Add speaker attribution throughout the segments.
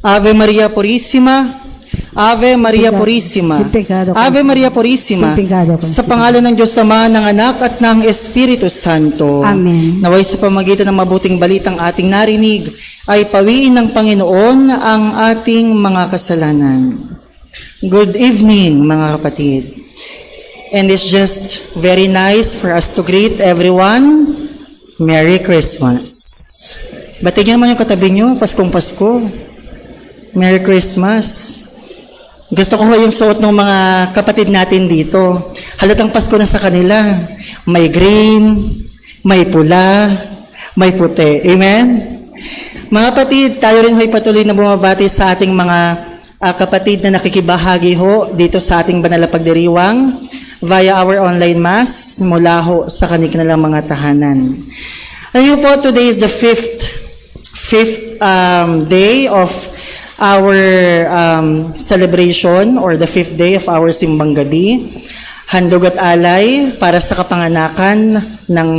Speaker 1: Ave Maria Purissima, Ave Maria Purissima, Ave Maria Purissima, sa pangalan ng Diyos Ama, ng Anak at ng Espiritu Santo.
Speaker 2: Amen.
Speaker 1: Naway sa pamagitan ng mabuting balitang ating narinig, ay pawiin ng Panginoon ang ating mga kasalanan. Good evening, mga kapatid. And it's just very nice for us to greet everyone. Merry Christmas. Batigyan naman yung katabi nyo, Paskong Pasko. Merry Christmas. Gusto ko yung suot ng mga kapatid natin dito. Halatang Pasko na sa kanila. May green, may pula, may puti. Amen? Mga kapatid, tayo rin ho'y patuloy na bumabati sa ating mga kapatid na nakikibahagi ho dito sa ating banal na pagdiriwang via our online mass mula ho sa kanilang mga tahanan. Ayun po, today is the fifth day of our celebration or the fifth day of our Simbang Gabi. Handog at alay para sa kapanganakan ng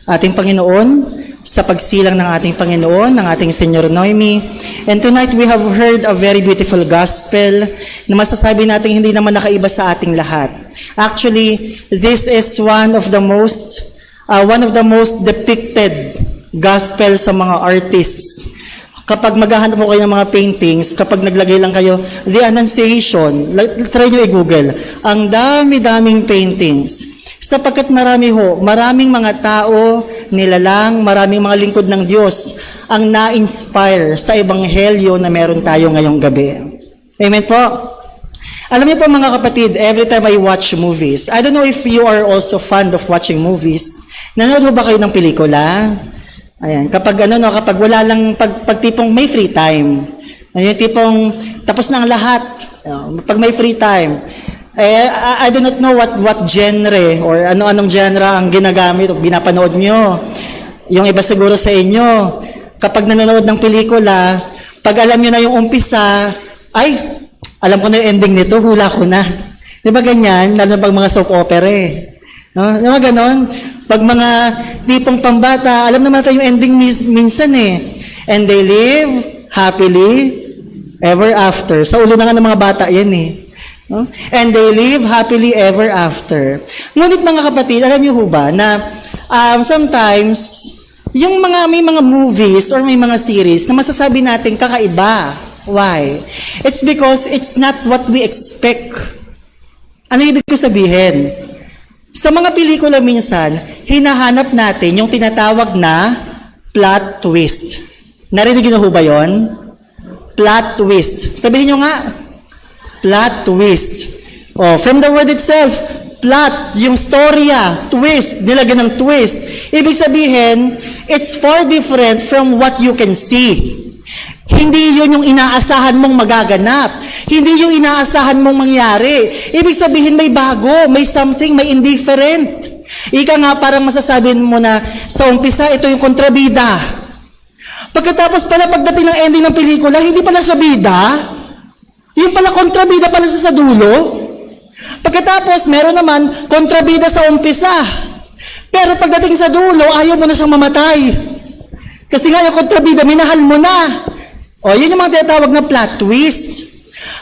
Speaker 1: ating Panginoon, sa pagsilang ng ating Panginoon, ng ating Senyor Noemi. And tonight we have heard a very beautiful gospel na masasabi natin hindi naman nakaiba sa ating lahat. Actually, this is one of the most depicted gospel sa mga artists. Kapag maghahanap po kayo ng mga paintings, kapag naglagay lang kayo, the Annunciation, try nyo i-google, ang dami-daming paintings. Sapagkat maraming mga tao, nilalang, maraming mga lingkod ng Diyos ang na-inspire sa ebanghelyo na meron tayo ngayong gabi. Amen po? Alam niyo po mga kapatid, every time I watch movies, I don't know if you are also fond of watching movies. Nanonood ba kayo ng pelikula? Ayan, kapag wala lang, pag tipong may free time. Ayun, tipong tapos na ang lahat. Pag may free time. I do not know what genre or ano-anong genre ang ginagamit o binapanood nyo. Yung iba siguro sa inyo, kapag nanonood ng pelikula, pag alam nyo na yung umpisa, ay, alam ko na yung ending nito, hula ko na. Di ba ganyan? Lalo na pag mga soap opera No? Di ba ganon? Pag mga tipong pambata, alam naman tayo yung ending minsan And they live happily ever after. Sa ulo na nga ng mga bata yan No? And they live happily ever after. Ngunit mga kapatid, alam niyo ho ba na sometimes may mga movies or may mga series na masasabi natin kakaiba. Why? It's because it's not what we expect. Ano ibig ko sabihin? Sa mga pelikula minsan, hinahanap natin yung tinatawag na plot twist. Narinig niyo ho ba yun? Plot twist. Sabihin niyo nga, plot twist. From the word itself, plot, yung storya, twist, nilagyan ng twist. Ibig sabihin, it's far different from what you can see. Hindi yun yung inaasahan mong magaganap. Hindi yung inaasahan mong mangyari. Ibig sabihin, may bago, may something, may indifferent. Ika nga, parang masasabi mo na sa umpisa, ito yung kontrabida. Pagkatapos pala, pagdating ng ending ng pelikula, hindi pala siya bida. Yung pala kontrabida pala siya sa dulo. Pagkatapos, meron naman kontrabida sa umpisa. Pero pagdating sa dulo, ayaw mo na siyang mamatay. Kasi nga yung kontrabida, minahal mo na. Yun yung mga tinatawag na plot twist.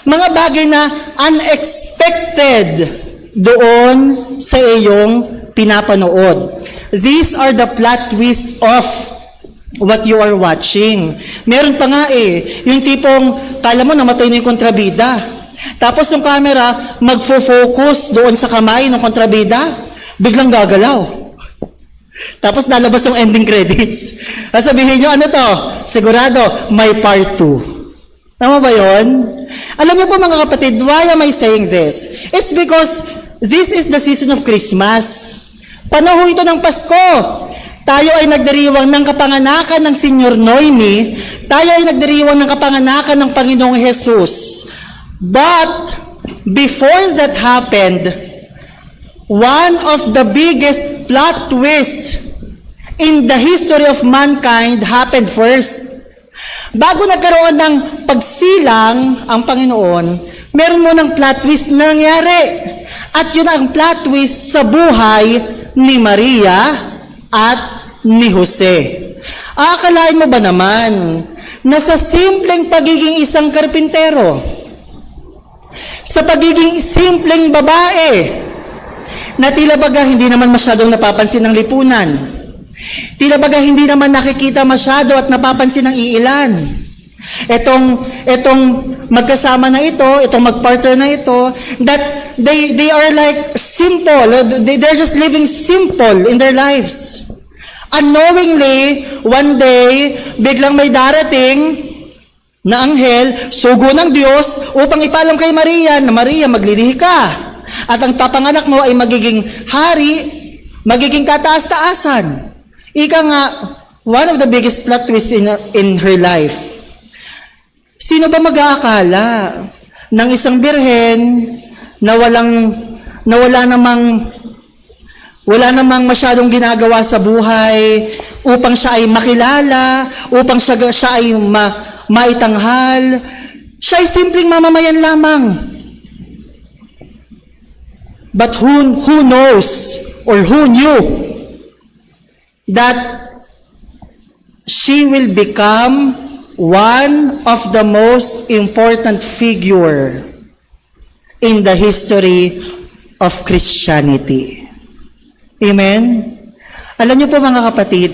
Speaker 1: Mga bagay na unexpected doon sa iyong pinapanood. These are the plot twist of what you are watching. Meron pa nga yung tipong, kala mo namatay na yung kontrabida. Tapos yung camera, magfo-focus doon sa kamay ng kontrabida, biglang gagalaw. Tapos lalabas yung ending credits. Sabihin nyo, ano to? Sigurado, may part 2. Tama ba yun? Alam niyo po mga kapatid, why am I saying this? It's because this is the season of Christmas. Panahon ito ng Pasko. Tayo ay nagdiriwang ng kapanganakan ng Senyor Noemi. Tayo ay nagdiriwang ng kapanganakan ng Panginoong Jesus. But, before that happened, one of the biggest plot twists in the history of mankind happened first. Bago nagkaroon ng pagsilang ang Panginoon, meron mo ng plot twist na nangyari. At yun ang plot twist sa buhay ni Maria at ni Jose. Aakalain mo ba naman na sa simpleng pagiging isang karpintero, sa pagiging simpleng babae, na tila baga hindi naman masyadong napapansin ng lipunan, tila baga hindi naman nakikita masyado at napapansin ng iilan, Itong magkasama na ito, itong magpartner na ito, that they are like simple, they're just living simple in their lives. Unknowingly, one day, biglang may darating na anghel, sugo ng Diyos, upang ipaalam kay Maria na Maria, maglilihi ka. At ang papanganak mo ay magiging hari, magiging kataas-taasan. Ika nga, one of the biggest plot twists in her life. Sino ba mag-aakala ng isang birhen na wala namang masyadong ginagawa sa buhay upang siya ay makilala, upang siya ay maitanghal, siya ay simpleng mamamayan lamang. But who knows or who knew that she will become one of the most important figure in the history of Christianity. Amen? Alam niyo po mga kapatid,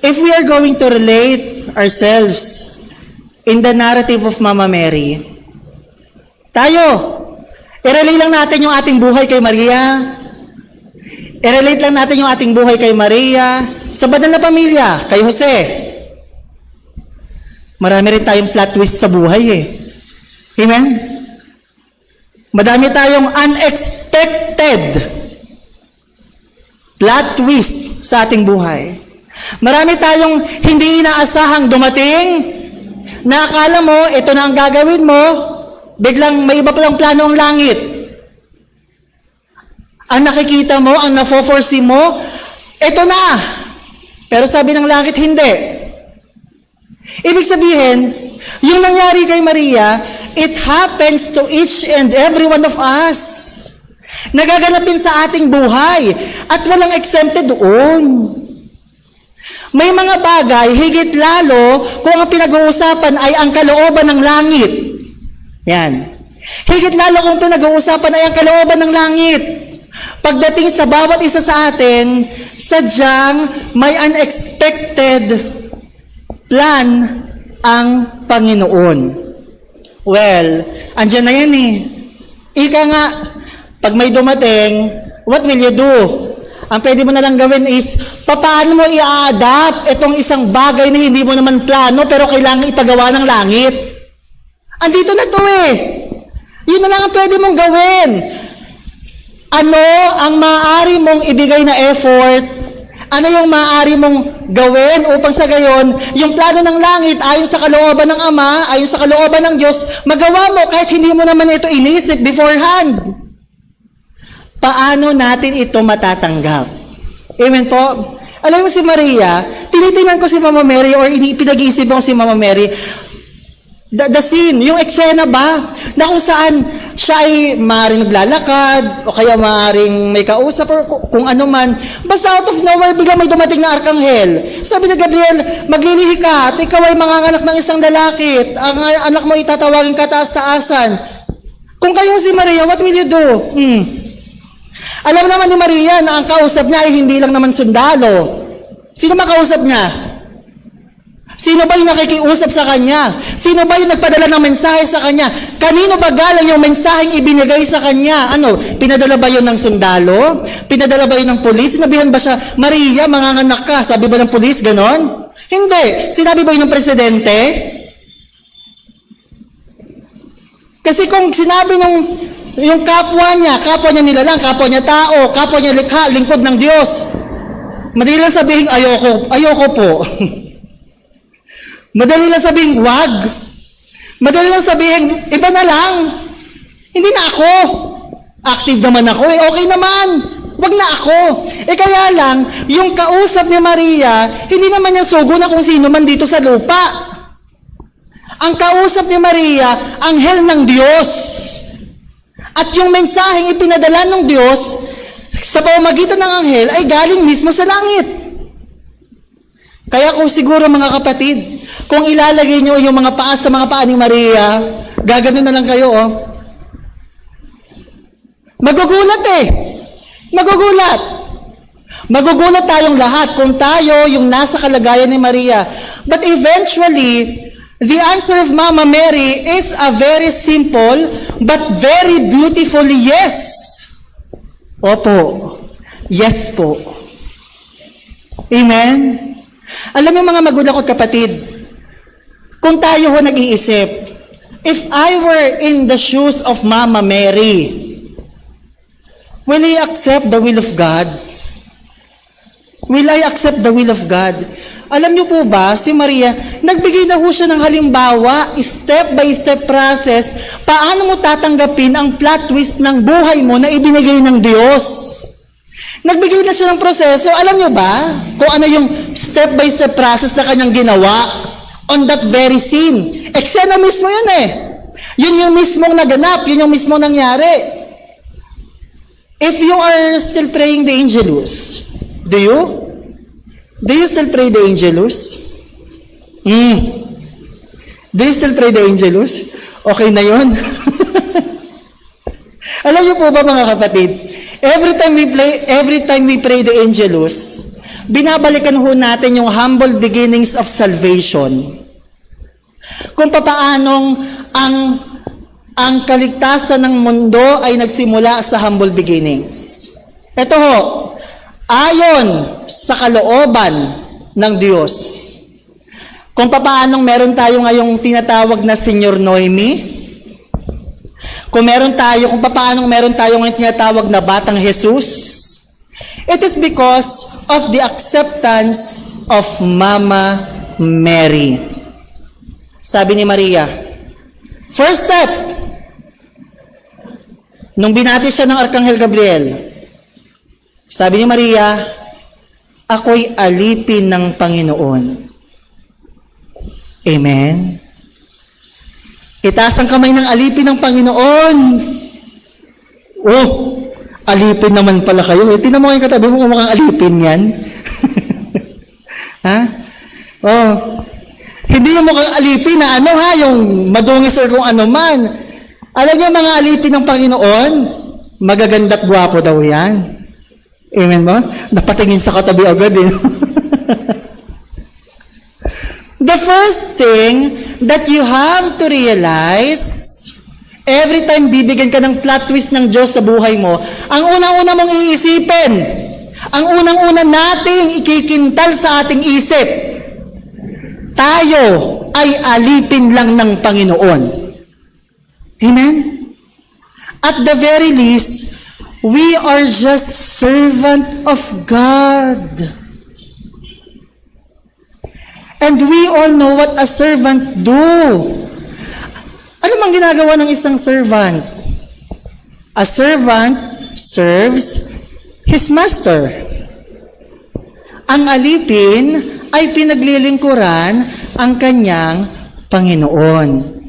Speaker 1: if we are going to relate ourselves in the narrative of Mama Mary, i-relate lang natin yung ating buhay kay Maria. I-relate lang natin yung ating buhay kay Maria, sa banal na pamilya, kay Jose. Marami rin tayong plot twist sa buhay Amen? Madami tayong unexpected plot twist sa ating buhay. Marami tayong hindi inaasahang dumating na akala mo, ito na ang gagawin mo, biglang may iba palang plano ang langit. Ang nakikita mo, ang nafo-foresee mo, ito na. Pero sabi ng langit, hindi. Ibig sabihin, yung nangyari kay Maria, it happens to each and every one of us. Nagaganap din sa ating buhay at walang exempted doon. May mga bagay, higit lalo, kung ang pinag-uusapan ay ang kalooban ng langit. Yan. Higit lalo kung pinag-uusapan ay ang kalooban ng langit. Pagdating sa bawat isa sa atin, sadyang may unexpected plan ang Panginoon. Well, andyan na yan Ika nga, pag may dumating, what will you do? Ang pwede mo na lang gawin is, paano mo i-adapt itong isang bagay na hindi mo naman plano pero kailangan ipagawa ng langit? Andito na to Yun na lang ang pwede mong gawin. Ano ang maaari mong ibigay na effort? Ano yung maaari mong gawin upang sa gayon, yung plano ng langit, ayon sa kalooban ng Ama, ayon sa kalooban ng Diyos, magawa mo kahit hindi mo naman ito inisip beforehand. Paano natin ito matatanggap? Amen po? Alam mo si Maria, tinitingnan ko si Mama Mary or pinag-iisip ko si Mama Mary, the scene, yung eksena ba, na kung saan siya ay maaaring naglalakad, o kaya maaaring may kausap, or kung ano man, basta out of nowhere, biglang may dumating na arkanghel. Sabi ni Gabriel, maglilihi ka, at ikaw ay manganganak ng isang lalaki, ang anak mo itatawagin kataas-taasan. Kung kayo si Maria, what will you do? Alam naman ni Maria na ang kausap niya ay hindi lang naman sundalo. Sino makausap niya? Sino ba yung nakikiusap sa kanya? Sino ba yung nagpadala ng mensahe sa kanya? Kanino ba galing yung mensaheng ibinigay sa kanya? Pinadala ba yun ng sundalo? Pinadala ba yun ng pulis? Sinabihan ba siya, Maria, manganganak ka? Sabi ba ng pulis, ganon? Hindi. Sinabi ba yun ng presidente? Kasi kung sinabi yung kapwa niya nilalang, kapwa niya tao, kapwa niya likha, lingkod ng Diyos, madali lang sabihin, ayoko po. Madali lang sabihin, wag. Madali lang sabihin, iba na lang. Hindi na ako. Active naman ako okay naman. Wag na ako. Kaya lang, yung kausap ni Maria, hindi naman niya sugo na kung sino man dito sa lupa. Ang kausap ni Maria, anghel ng Diyos. At yung mensaheng ipinadala ng Diyos, sa pamamagitan ng anghel, ay galing mismo sa langit. Kaya kung siguro mga kapatid, kung ilalagay nyo yung mga paa sa mga paa ni Maria, gaganon na lang kayo, oh. Magugulat eh. Magugulat. Magugulat tayong lahat kung tayo yung nasa kalagayan ni Maria. But eventually, the answer of Mama Mary is a very simple but very beautiful yes. Opo. Yes po. Amen? Alam mo mga magulang ko kapatid, kung tayo ho nag-iisip, if I were in the shoes of Mama Mary, will I accept the will of God? Will I accept the will of God? Alam niyo po ba, si Maria, nagbigay na ho siya ng halimbawa, step by step process, paano mo tatanggapin ang plot twist ng buhay mo na ibinigay ng Diyos. Nagbigay na siya ng proseso. Alam niyo ba kung ano yung step by step process na kanyang ginawa on that very scene? Eksena mismo yun eh. Yun yung mismong naganap, yun yung mismong nangyari. If you are still praying the Angelus, do you? Do you still pray the Angelus? Do you still pray the Angelus? Okay na yun. Alam niyo po ba mga kapatid, every time we pray the Angelus, binabalikan ho natin yung humble beginnings of salvation. Kung papaanong ang kaligtasan ng mundo ay nagsimula sa humble beginnings. Ito ho, ayon sa kalooban ng Diyos. Kung papaanong meron tayo ngayong tinatawag na Senyor Noemi, kung papaanong meron tayo ngayong tinatawag na Batang Jesus, it is because of the acceptance of Mama Mary. Sabi ni Maria, first step, nung binati siya ng Arkanghel Gabriel, sabi ni Maria, ako'y alipin ng Panginoon. Amen? Itaas ang kamay ng alipin ng Panginoon. Oh, alipin naman pala kayo. Tingnan mo kayo katabi mo kung mukhang alipin yan. Ha? Oh, hindi yung mukhang alipin na ano ha, yung madungis or kung ano man. Alam niyo mga alipin ng Panginoon, magaganda at gwapo daw yan. Amen ba? Napatingin sa katabi agad eh. The first thing that you have to realize, every time bibigyan ka ng plot twist ng Diyos sa buhay mo, ang unang-una mong iisipin, ang unang-una nating ikikintal sa ating isip, tayo ay alipin lang ng Panginoon. Amen? At the very least, we are just servant of God. And we all know what a servant do. Ano mang ginagawa ng isang servant? A servant serves his master. Ang alipin ay pinaglilingkuran ang kanyang Panginoon.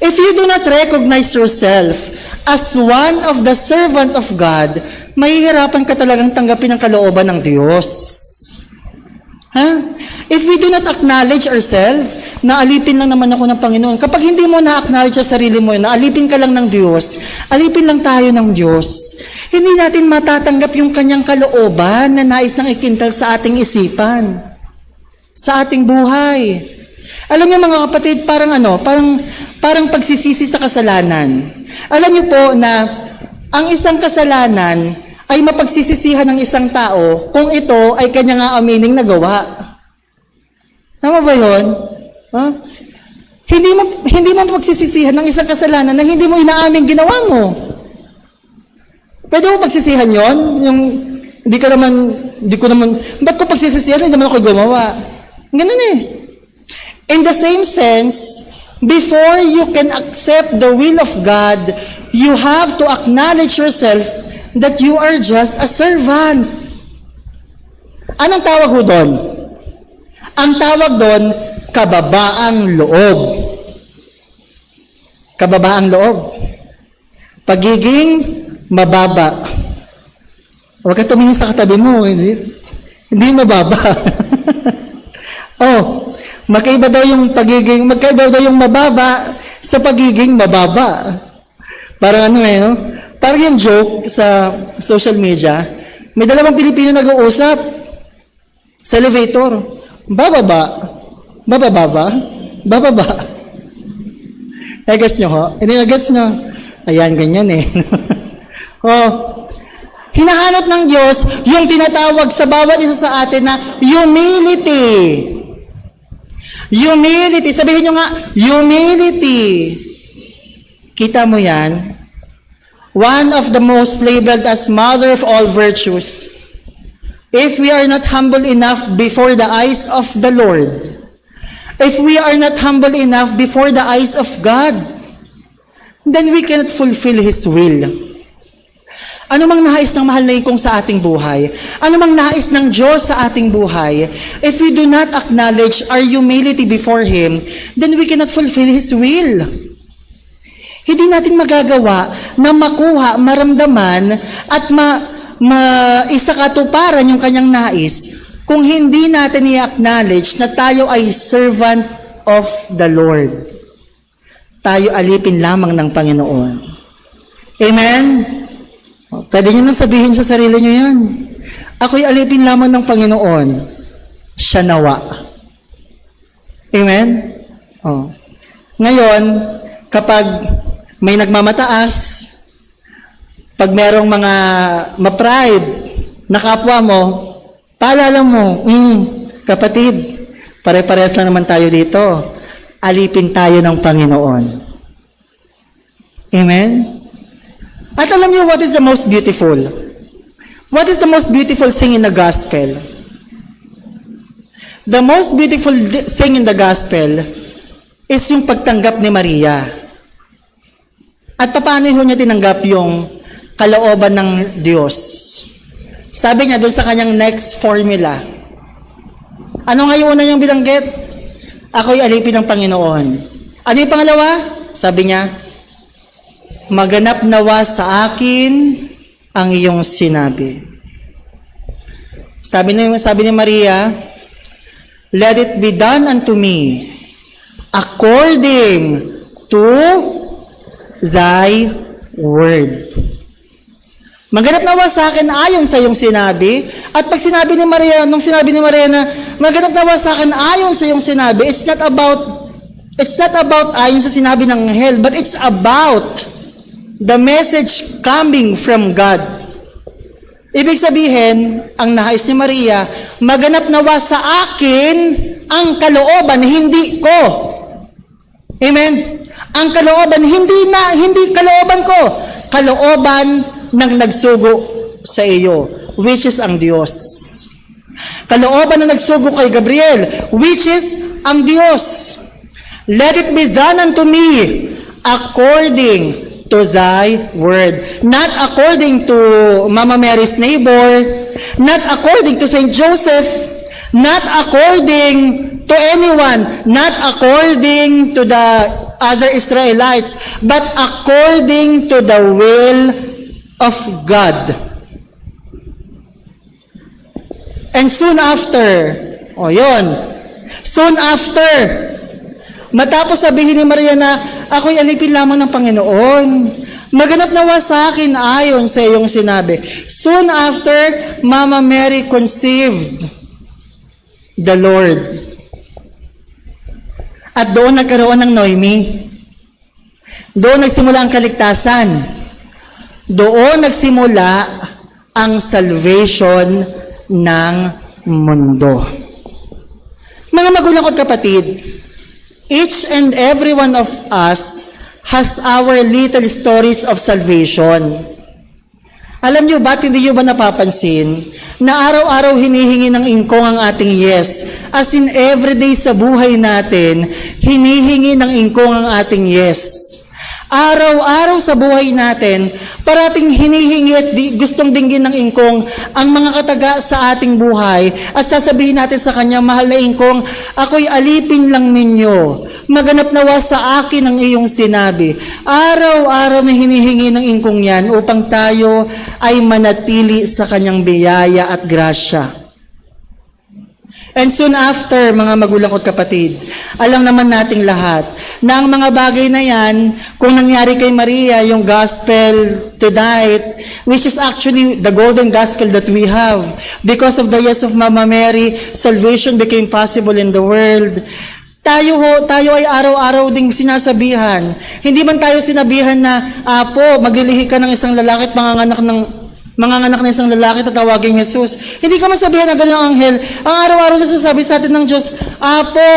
Speaker 1: If you do not recognize yourself as one of the servant of God, mahihirapan ka talagang tanggapin ang kalooban ng Diyos. Huh? If we do not acknowledge ourselves, na alipin lang naman ako ng Panginoon. Kapag hindi mo na-acknowledge sa sarili mo, na alipin ka lang ng Diyos, alipin lang tayo ng Diyos, hindi natin matatanggap yung kanyang kalooban na nais nang ikintal sa ating isipan, sa ating buhay. Alam niyo mga kapatid, parang pagsisisi sa kasalanan. Alam niyo po na ang isang kasalanan ay mapagsisisihan ng isang tao kung ito ay kanya nga amining nagawa. Tama ba yun? Huh? Hindi mo pagsisisihan ng isang kasalanan na hindi mo inaaming ginawa mo. Pwede mo pagsisihan yon? Yung hindi ko naman, ba't ko pagsisisihan? Hindi naman ako gumawa. Ganun eh. In the same sense, before you can accept the will of God, you have to acknowledge yourself that you are just a servant. Anong tawag ho doon? Ang tawag doon, kababaang loob. Kababaang loob. Pagiging mababa. Huwag ka tumingin sa katabi mo, hindi mababa. Oh, magkaiba daw yung mababa sa pagiging mababa. Parang ano no? Parang yung joke sa social media, may dalawang Pilipino nag-uusap sa elevator. Bababa, bababa, bababa. Nag-gets nyo ho? Hindi nag-gets nyo. Ayan, ganyan eh. Oh, hinahanap ng Diyos yung tinatawag sa bawat isa sa atin na humility. Humility. Sabihin nyo nga, humility. Kita mo yan? One of the most labeled as mother of all virtues. If we are not humble enough before the eyes of the Lord, if we are not humble enough before the eyes of God, then we cannot fulfill His will. Ano mang nais ng mahal na ikong sa ating buhay, ano mang nais ng Diyos sa ating buhay, if we do not acknowledge our humility before Him, then we cannot fulfill His will. Hindi natin magagawa na makuha, maramdaman, at maisakatuparan yung kanyang nais kung hindi natin i-acknowledge na tayo ay servant of the Lord. Tayo alipin lamang ng Panginoon. Amen? Pwede nyo nang sabihin sa sarili nyo yan. Ako'y alipin lamang ng Panginoon. Siya nawa. Amen? Oh. Ngayon, kapag may nagmamataas, pag merong mga ma-pride na kapwa mo, paalala mo, kapatid, pare-parehas lang naman tayo dito. Alipin tayo ng Panginoon. Amen? At alam niyo what is the most beautiful? What is the most beautiful thing in the gospel? The most beautiful thing in the gospel is yung pagtanggap ni Maria. At paano niya tinanggap yung kalooban ng Diyos? Sabi niya doon sa kanyang next formula. Ano nga yung una niyang binanggit? Ako'y alipin ng Panginoon. Ano yung pangalawa? Sabi niya, maganap nawa sa akin ang iyong sinabi. Sabi ni Maria, let it be done unto me according to thy word. Maganap nawa sa akin ayon sa iyong sinabi. At pag sinabi ni Maria, nung sinabi ni Maria na maganap nawa sa akin ayon sa iyong sinabi, it's not about ayon sa sinabi ng anghel, but it's about the message coming from God. Ibig sabihin, ang nais ni Maria, maganap nawa sa akin ang kalooban, hindi ko. Amen? Ang kalooban, hindi kalooban ko. Kalooban ng nagsugo sa iyo, which is ang Diyos. Kalooban na nagsugo kay Gabriel, which is ang Diyos. Let it be done unto me according to thy word. Not according to Mama Mary's neighbor, not according to Saint Joseph, not according to anyone, not according to the other Israelites, but according to the will of God. And soon after, soon after, matapos sabihin ni Maria na, ako'y alipin lamang ng Panginoon, maganap nawa sa akin ayon sa iyong sinabi. Soon after, Mama Mary conceived the Lord. At doon nagkaroon ng Noemi. Doon nagsimula ang kaligtasan. Doon nagsimula ang salvation ng mundo. Mga magulang at kapatid, each and every one of us has our little stories of salvation. Alam niyo ba, hindi niyo ba napapansin na araw-araw hinihingi ng ingkong ang ating yes? As in everyday sa buhay natin, hinihingi ng ingkong ang ating yes. Araw-araw sa buhay natin, parating hinihingi at gustong dinggin ng ingkong ang mga kataga sa ating buhay at sasabihin natin sa kanya, mahal na ingkong, ako'y alipin lang ninyo. Maganap nawa sa akin ang iyong sinabi. Araw-araw na hinihingi ng ingkong yan upang tayo ay manatili sa kanyang biyaya at grasya. And soon after, mga magulang ko at kapatid, alam naman nating lahat na ang mga bagay na yan, kung nangyari kay Maria, yung gospel tonight, which is actually the golden gospel that we have, because of the yes of Mama Mary, salvation became possible in the world. Tayo ay araw-araw ding sinasabihan. Hindi man tayo sinabihan na, Apo, maglilihi ka ng isang lalaki at manganganak na isang lalaki, tatawagin Jesus. Hindi ka masabihan ng ganyan anghel. Ang araw-araw na sasabi sa atin ng Diyos, Apo,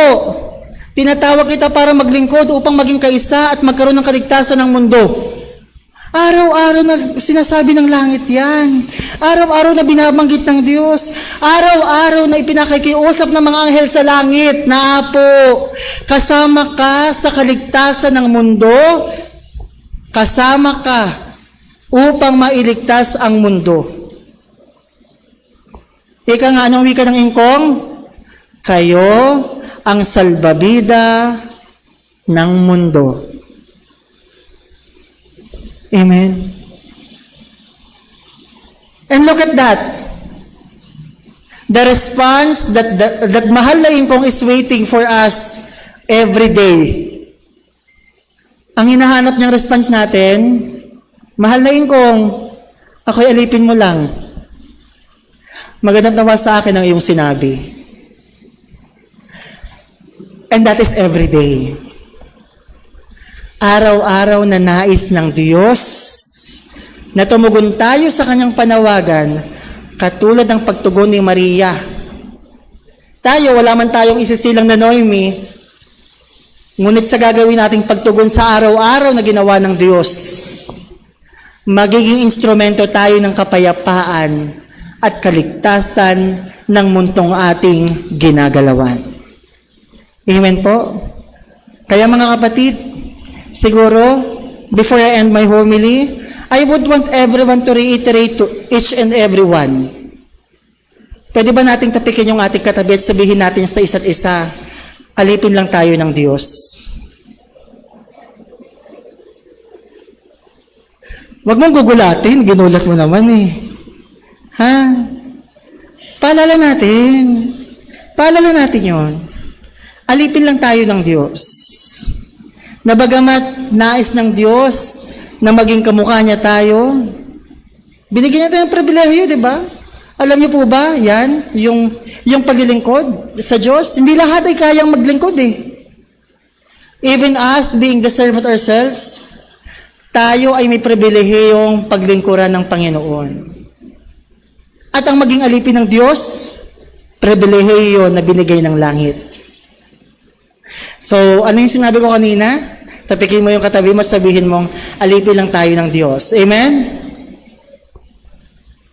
Speaker 1: tinatawag kita para maglingkod upang maging kaisa at magkaroon ng kaligtasan ng mundo. Araw-araw na sinasabi ng langit yan. Araw-araw na binabanggit ng Diyos. Araw-araw na ipinakikiusap ng mga anghel sa langit na, Apo, kasama ka sa kaligtasan ng mundo, kasama ka upang mailigtas ang mundo. Ika nga, anong wika ng ingkong? Kayo ang salbabida ng mundo. Amen. And look at that. The response that mahal na ingkong is waiting for us every day. Ang hinahanap niyang response natin, mahal na ingkong, ako'y alipin mo lang. Magandang nawa sa akin ang iyong sinabi. And that is every day. Araw-araw na nais ng Diyos na tumugon tayo sa kanyang panawagan katulad ng pagtugon ni Maria. Tayo, wala man tayong isisilang na Noemi, ngunit sa gagawin nating pagtugon sa araw-araw na ginawa ng Diyos, magiging instrumento tayo ng kapayapaan at kaligtasan ng mundong ating ginagalawan. Amen po? Kaya mga kapatid, siguro, before I end my homily, I would want everyone to reiterate to each and every one. Pwede ba nating tapikin yung ating katabi at sabihin natin sa isa't isa, alipin lang tayo ng Diyos. Huwag mong gugulatin, ginulat mo naman eh. Ha? Paalala natin yon. Alipin lang tayo ng Diyos. Na bagamat nais ng Diyos na maging kamukha niya tayo, binigyan natin ng pribilehyo, di ba? Alam niyo po ba, yan, yung paglilingkod sa Diyos, hindi lahat ay kayang maglingkod eh. Even us, being the servant ourselves, tayo ay may pribilehiyong paglingkuran ng Panginoon. At ang maging alipin ng Diyos, pribilehiyo na binigay ng langit. So, ano yung sinabi ko kanina? Tapikin mo yung katabi mo, sabihin mong, alipin lang tayo ng Diyos. Amen?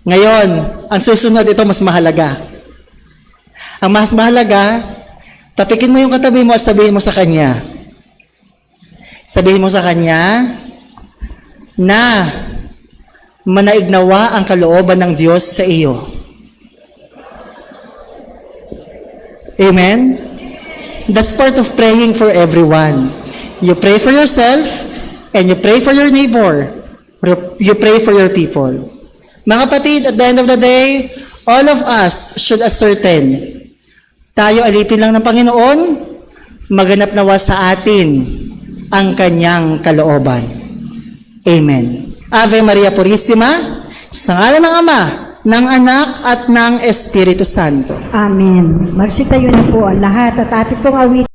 Speaker 1: Ngayon, ang susunod, ito mas mahalaga. Ang mas mahalaga, tapikin mo yung katabi mo at sabihin mo sa Kanya. Sabihin mo sa Kanya na manaignawa ang kalooban ng Diyos sa iyo. Amen? That's part of praying for everyone. You pray for yourself, and you pray for your neighbor. You pray for your people. Mga kapatid, at the end of the day, all of us should ascertain, tayo alipin lang ng Panginoon, maganap nawa sa atin ang Kanyang kalooban. Amen. Ave Maria Purissima, sa ngalan ng Ama, ng Anak at ng Espiritu Santo.
Speaker 2: Amen. Marsitayo na po ang lahat at ating pong awit.